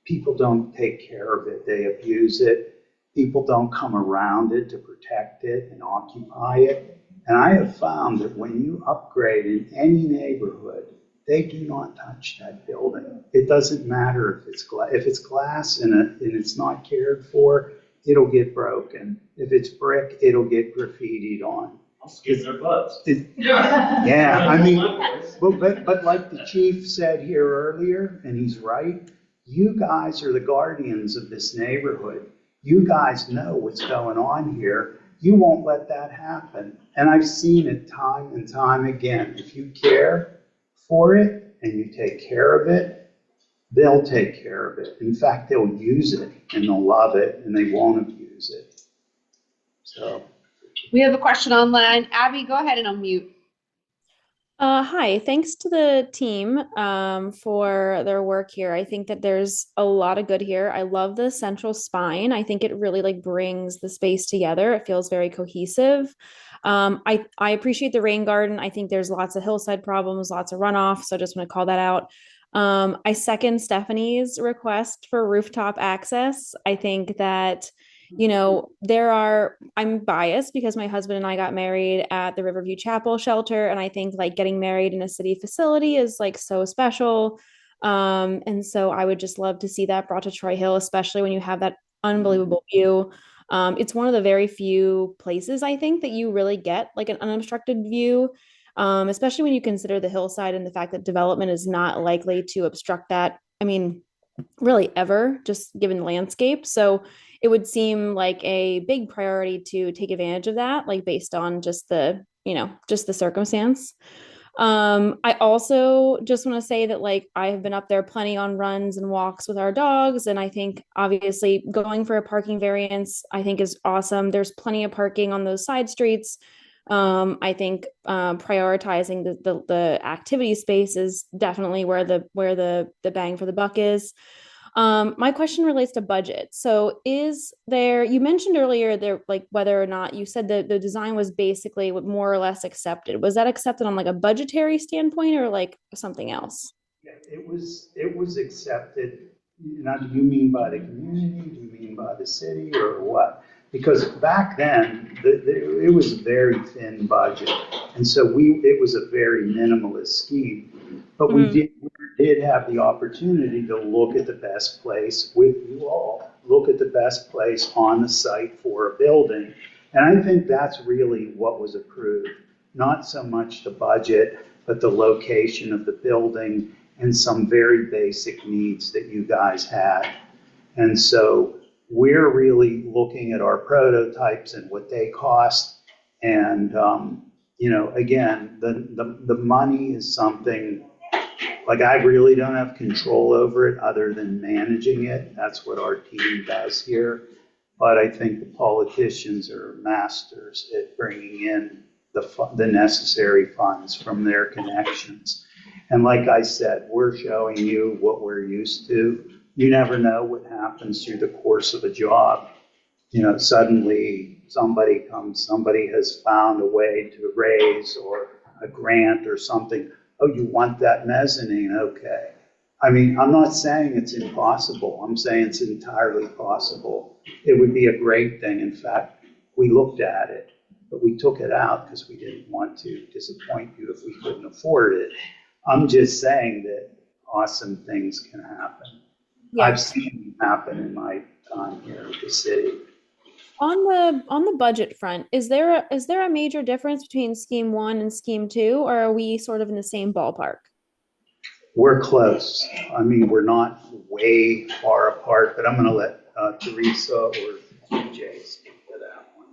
people don't take care of it, they abuse it. People don't come around it to protect it and occupy it. And I have found that when you upgrade in any neighborhood, they do not touch that building. It doesn't matter if it's glass. If it's glass and it's not cared for, it'll get broken. If it's brick, it'll get graffitied on. I'll skid their butts. Yeah, I mean, but like the chief said here earlier, and he's right, you guys are the guardians of this neighborhood. You guys know what's going on here. You won't let that happen. And I've seen it time and time again. If you care for it and you take care of it, they'll take care of it. In fact, they'll use it and they'll love it and they won't abuse it. So. We have a question online. Abby, go ahead and unmute. Hi, thanks to the team for their work here. I think that there's a lot of good here. I love the central spine. I think it really brings the space together. It feels very cohesive. I appreciate the rain garden. I think there's lots of hillside problems, lots of runoff. So I just want to call that out. I second Stephanie's request for rooftop access. I think that I'm biased because my husband and I got married at the Riverview Chapel shelter. And I think getting married in a city facility is so special. And so I would just love to see that brought to Troy Hill, especially when you have that unbelievable view. It's one of the very few places I think that you really get an unobstructed view, especially when you consider the hillside and the fact that development is not likely to obstruct that. I mean, really ever, just given the landscape. So it would seem like a big priority to take advantage of that, based on just the circumstance. I also just want to say that I have been up there plenty on runs and walks with our dogs. And I think obviously going for a parking variance, I think is awesome. There's plenty of parking on those side streets. I think prioritizing the activity space is definitely where the bang for the buck is. My question relates to budget. So you mentioned earlier whether or not you said that the design was basically more or less accepted. Was that accepted on a budgetary standpoint or something else? Yeah, it was accepted. Now, do you mean by the community? Do you mean by the city or what? Because back then, it was a very thin budget. And so it was a very minimalist scheme. But we did have the opportunity to look at the best place with you all, look at the best place on the site for a building. And I think that's really what was approved. Not so much the budget, but the location of the building and some very basic needs that you guys had. And so we're really looking at our prototypes and what they cost. And, again, the money is something I really don't have control over it other than managing it. That's what our team does here. But I think the politicians are masters at bringing in the necessary funds from their connections. And like I said, we're showing you what we're used to. You never know what happens through the course of a job. Suddenly somebody has found a way to raise or a grant or something. Oh, you want that mezzanine? Okay. I mean, I'm not saying it's impossible. I'm saying it's entirely possible. It would be a great thing. In fact, we looked at it, but we took it out because we didn't want to disappoint you if we couldn't afford it. I'm just saying that awesome things can happen. Yeah. I've seen them happen in my time here at the city. On the budget front, is there a major difference between scheme 1 and scheme 2, or are we sort of in the same ballpark? We're close. I mean, we're not way far apart, but I'm going to let Teresa or DJ speak to that one.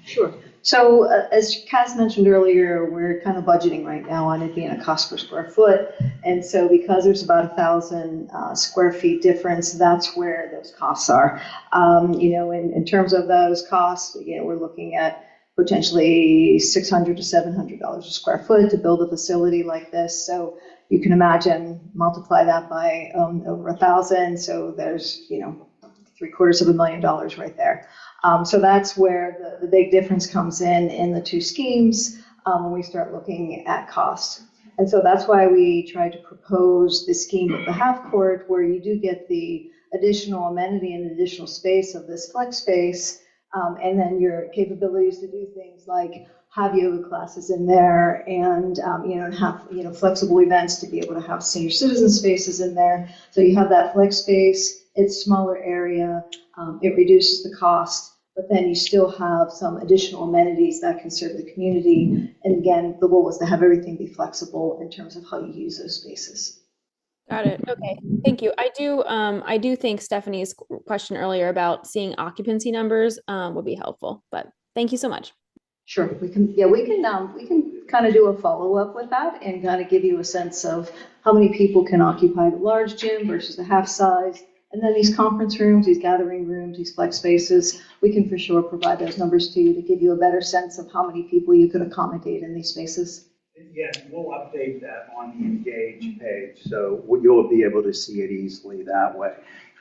Sure. So as Kaz mentioned earlier, we're kind of budgeting right now on it being a cost per square foot. And so because there's about 1,000 square feet difference, that's where those costs are. In terms of those costs, we're looking at potentially $600 to $700 a square foot to build a facility like this. So you can imagine, multiply that by over 1,000. So there's, $750,000 right there. So that's where the big difference comes in the two schemes when we start looking at cost. And so that's why we tried to propose this scheme with the half court, where you do get the additional amenity and additional space of this flex space, and then your capabilities to do things like have yoga classes in there and have flexible events to be able to have senior citizen spaces in there. So you have that flex space. It's smaller area. It reduces the cost. But then you still have some additional amenities that can serve the community. And again, the goal was to have everything be flexible in terms of how you use those spaces. Got it. Okay. Thank you. I do think Stephanie's question earlier about seeing occupancy numbers would be helpful, but thank you so much. Sure. We can kind of do a follow-up with that and kind of give you a sense of how many people can occupy the large gym versus the half size. And then these conference rooms, these gathering rooms, these flex spaces, we can for sure provide those numbers to you to give you a better sense of how many people you could accommodate in these spaces. Yeah, we'll update that on the Engage page, so you'll be able to see it easily that way.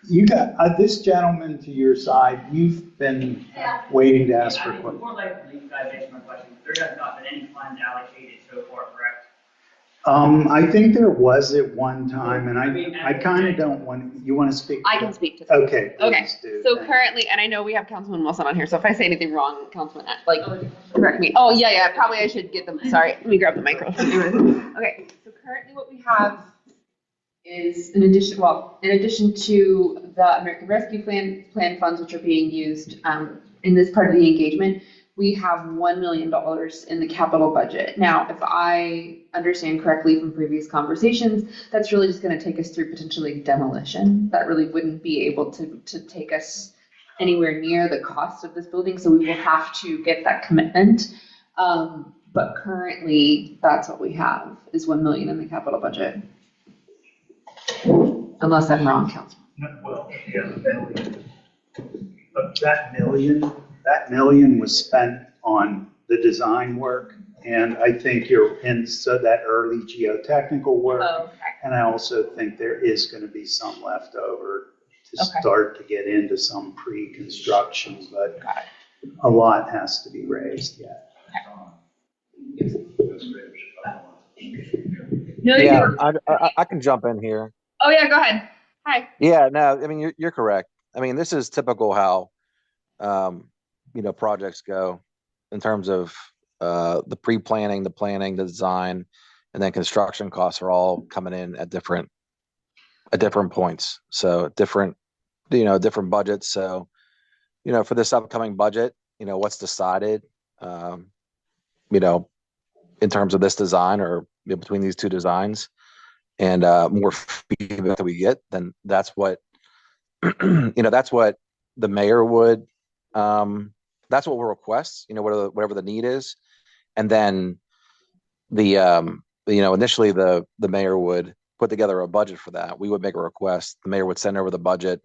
You got this gentleman to your side. You've been waiting to ask for a question. More like you guys answer my question. There has not been any funds allocated so far, correct? I think there was at one time, and I kind of don't want, you want to speak? I can speak to that. Okay. Okay. Do. So currently, and I know we have Councilman Wilson on here, so if I say anything wrong, Councilman, correct me. Oh, yeah, probably I should get them. Sorry, let me grab the microphone. Okay, so currently what we have is in addition to the American Rescue Plan funds, which are being used in this part of the engagement, we have $1 million in the capital budget. Now, if I understand correctly from previous conversations, that's really just going to take us through potentially demolition. That really wouldn't be able to take us anywhere near the cost of this building, so we will have to get that commitment. But currently, that's what we have, is $1 million in the capital budget. Unless I'm wrong, Councilman. Well, yeah, but that million was spent on the design work, and I think you're in that early geotechnical work. Oh, okay. And I also think there is going to be some left over to start to get into some pre-construction, but a lot has to be raised yet. No, yeah, I can jump in here. Oh yeah, go ahead. Hi. Yeah, no, I mean you're correct. I mean, this is typical how projects go in terms of the pre-planning, the planning, the design, and then construction costs are all coming in at different points. So different budgets. So, for this upcoming budget, what's decided, in terms of this design or between these two designs and more feedback that we get, then that's what, that's what the mayor would, that's what we'll request, whatever the need is. And then initially the mayor would put together a budget for that. We would make a request. The mayor would send over the budget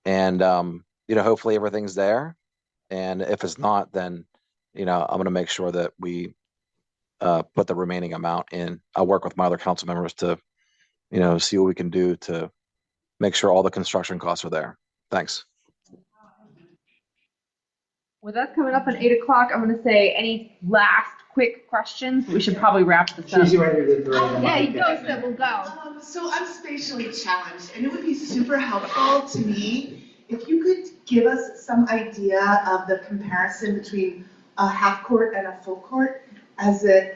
and, hopefully everything's there. And if it's not, then, I'm going to make sure that we put the remaining amount in. I'll work with my other council members to, see what we can do to make sure all the construction costs are there. Thanks. With us coming up at 8 o'clock, I'm going to say any last quick questions. We should probably wrap this up. She's ready to throw them. Yeah, you go, so we'll go. So I'm spatially challenged, and it would be super helpful to me if you could give us some idea of the comparison between a half court and a full court as a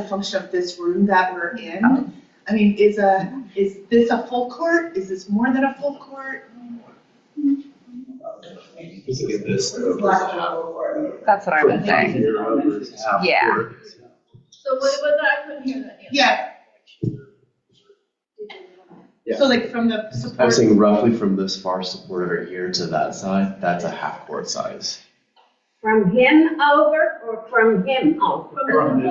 function of this room that we're in. I mean, is this a full court? Is this more than a full court? Because this. That's what I was saying. Yeah. So what was that? I couldn't hear that. Yeah. Yeah. So like from the I'm support. saying roughly from this far support over here to that side, that's a half court size. From him over or from him over? From the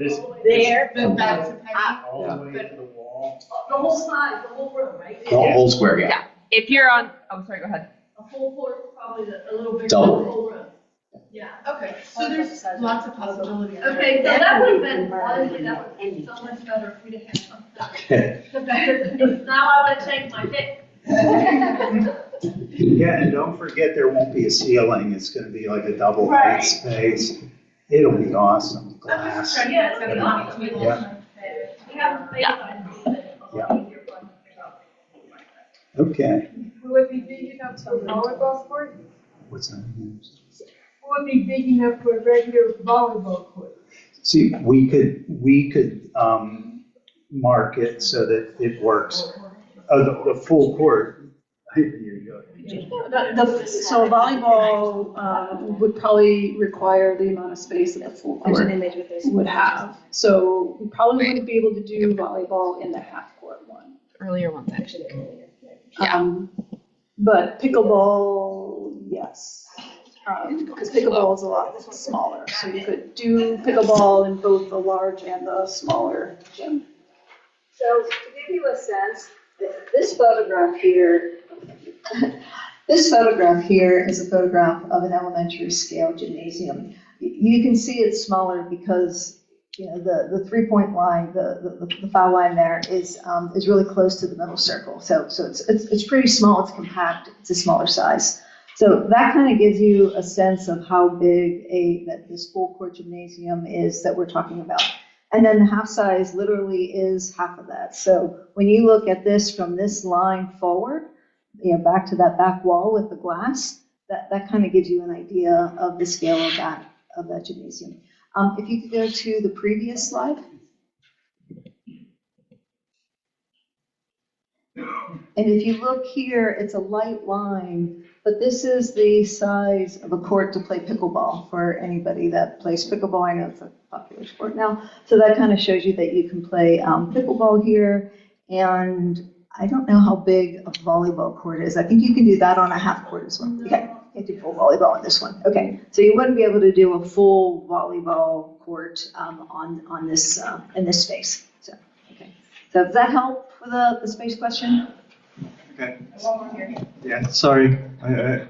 support. There. All the way to the wall. The whole side, the whole room, right? The whole square, yeah. Yeah. If you're on, oh, sorry, go ahead. A full court, probably a little bigger than the Double. whole room. Yeah. Okay, so there's lots of possibilities. Okay, so that would have been, honestly, that would have been so much better if we'd have had something better. Because now I want to change my pick. Yeah, and don't forget, there won't be a ceiling. It's gonna be like a double height space. It'll be awesome, glass. Yeah, it's gonna be awesome. Yeah. We have space, I think, Yeah. Okay. Will it be big enough for a volleyball court? What's that? Will it be big enough for a regular volleyball court? See, we could mark it so that it works. Oh, the full court. Here you go. So volleyball would probably require the amount of space that the full court would have. So we probably wouldn't be able to do volleyball in the half court one. Earlier ones, actually. But pickleball, yes. Because pickleball is a lot smaller. So you could do pickleball in both the large and the smaller gym. So to give you a sense, this photograph here, this photograph here is a photograph of an elementary scale gymnasium. You can see it's smaller because, you know, the 3-point line, the foul line there is really close to the middle circle. So it's pretty small, it's compact, it's a smaller size. So that kind of gives you a sense of how big that this full court gymnasium is that we're talking about. And then the half size literally is half of that. So when you look at this from this line forward, you know, back to that back wall with the glass, that kind of gives you an idea of the scale of that gymnasium. If you could go to the previous slide. And if you look here, it's a light line, but this is the size of a court to play pickleball for anybody that plays pickleball. I know it's a popular sport now. So that kind of shows you that you can play pickleball here. And I don't know how big a volleyball court is. I think you can do that on a half court as well. Okay, you can do full volleyball on this one. Okay, so you wouldn't be able to do a full volleyball court on this in this space. So, okay. So does that help with the space question? Okay. Yeah, sorry,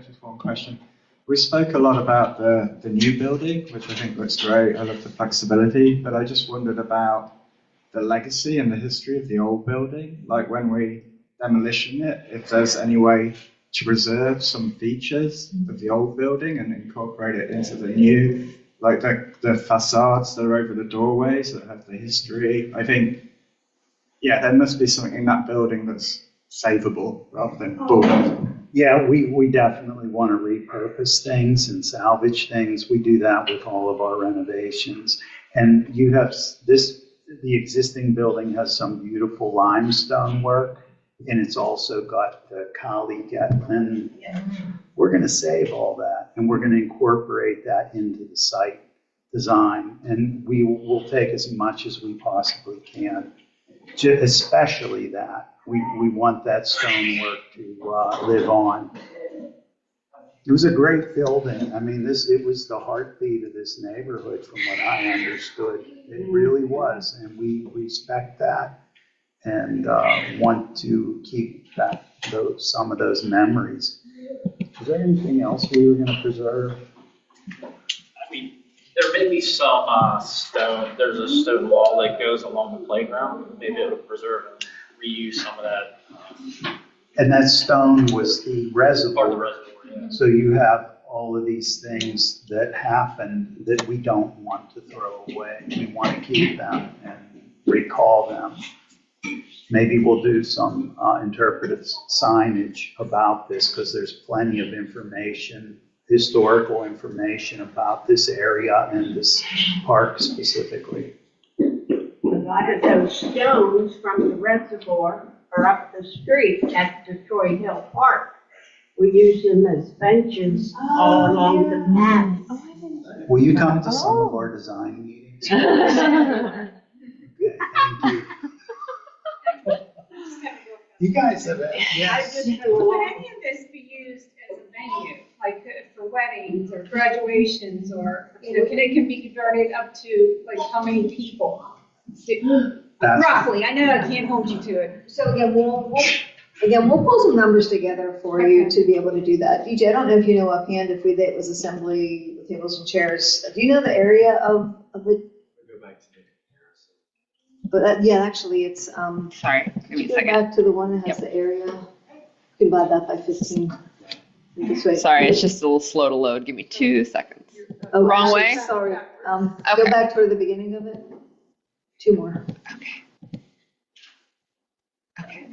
just one question. We spoke a lot about the new building, which I think looks great. I love the flexibility, but I just wondered about the legacy and the history of the old building. Like when we demolition it, if there's any way to preserve some features of the old building and incorporate it into the new, like the facades that are over the doorways that have the history. I think, yeah, there must be something in that building that's savable rather than bulldozed. Yeah, we definitely want to repurpose things and salvage things. We do that with all of our renovations. And you have the existing building has some beautiful limestone work, and it's also got the Cowley Goettman. We're going to save all that, and we're going to incorporate that into the site design. And we will take as much as we possibly can, especially that. We want that stonework to live on. It was a great building. I mean, it was the heartbeat of this neighborhood from what I understood. It really was, and we respect that and want to keep some of those memories. Is there anything else we were going to preserve? I mean, there may be some stone. There's a stone wall that goes along the playground. Maybe it'll preserve and reuse some of that. And that stone was the reservoir. Part of the reservoir, yeah. So you have all of these things that happen that we don't want to throw away. We want to keep them and recall them. Maybe we'll do some interpretive signage about this because there's plenty of information, historical information about this area and this park specifically. A lot of those stones from the reservoir are up the street at Detroit Hill Park. We use them as benches all along the path. Will you come to some of our design meetings? Okay, thank you. You guys have, yes. Could any of this be used as a venue, like for weddings or graduations, or, it can be converted up to, like, how many people? Roughly, I know I can't hold you to it. So again, we'll pull some numbers together for you to be able to do that. DJ, I don't know if you know offhand if it was assembly with tables and chairs. Do you know the area of the? But yeah, actually, it's Sorry, give me a go second. back to the one that has the area. You can divide that by 15. This way. Sorry, it's just a little slow to load. Give me 2 seconds. Oh, Wrong actually, way? Sorry. Go Okay. back toward the beginning of it. 2 more. Okay.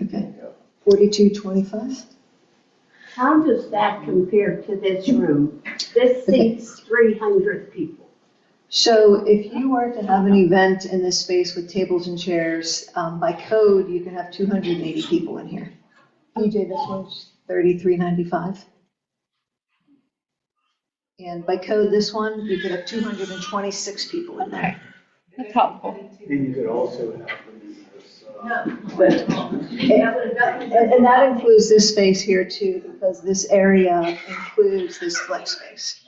4225. How does that compare to this room? This seats 300 people. So if you were to have an event in this space with tables and chairs, by code, you can have 280 people in here. DJ, this one's 3395. And by code, this one, you could have 226 people in there. That's helpful. And you could also have And that includes this space here too, because this area includes this flex space.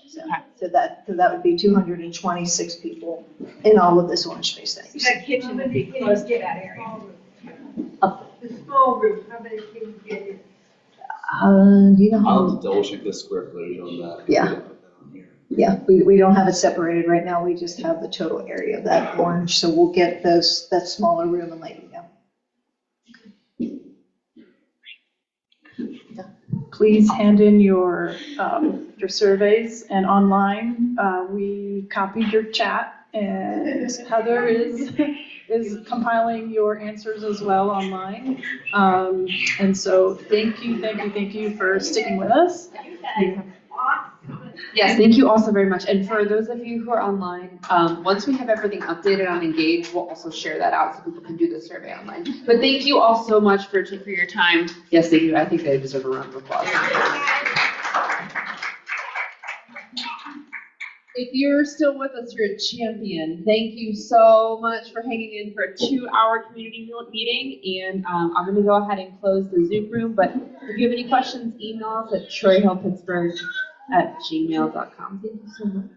So that would be 226 people in all of this orange space that you see. That kitchen would be close to that area. The small room, how many people get in? Do you know I'll how? have to double check the square footage on that. Yeah. Yeah, we don't have it separated right now. We just have the total area of that orange. So we'll get that smaller room and let you know. Please hand in your surveys, and online, we copied your chat, and Heather is compiling your answers as well online. And so thank you for sticking with us. Yes, thank you also very much. And for those of you who are online, once we have everything updated on Engage, we'll also share that out so people can do the survey online. But thank you all so much for your time. Yes, they do. I think they deserve a round of applause. If you're still with us, you're a champion. Thank you so much for hanging in for a 2-hour community meeting. And I'm going to go ahead and close the Zoom room. But if you have any questions, email us at troyhillpittsburgh@gmail.com. Thank you so much.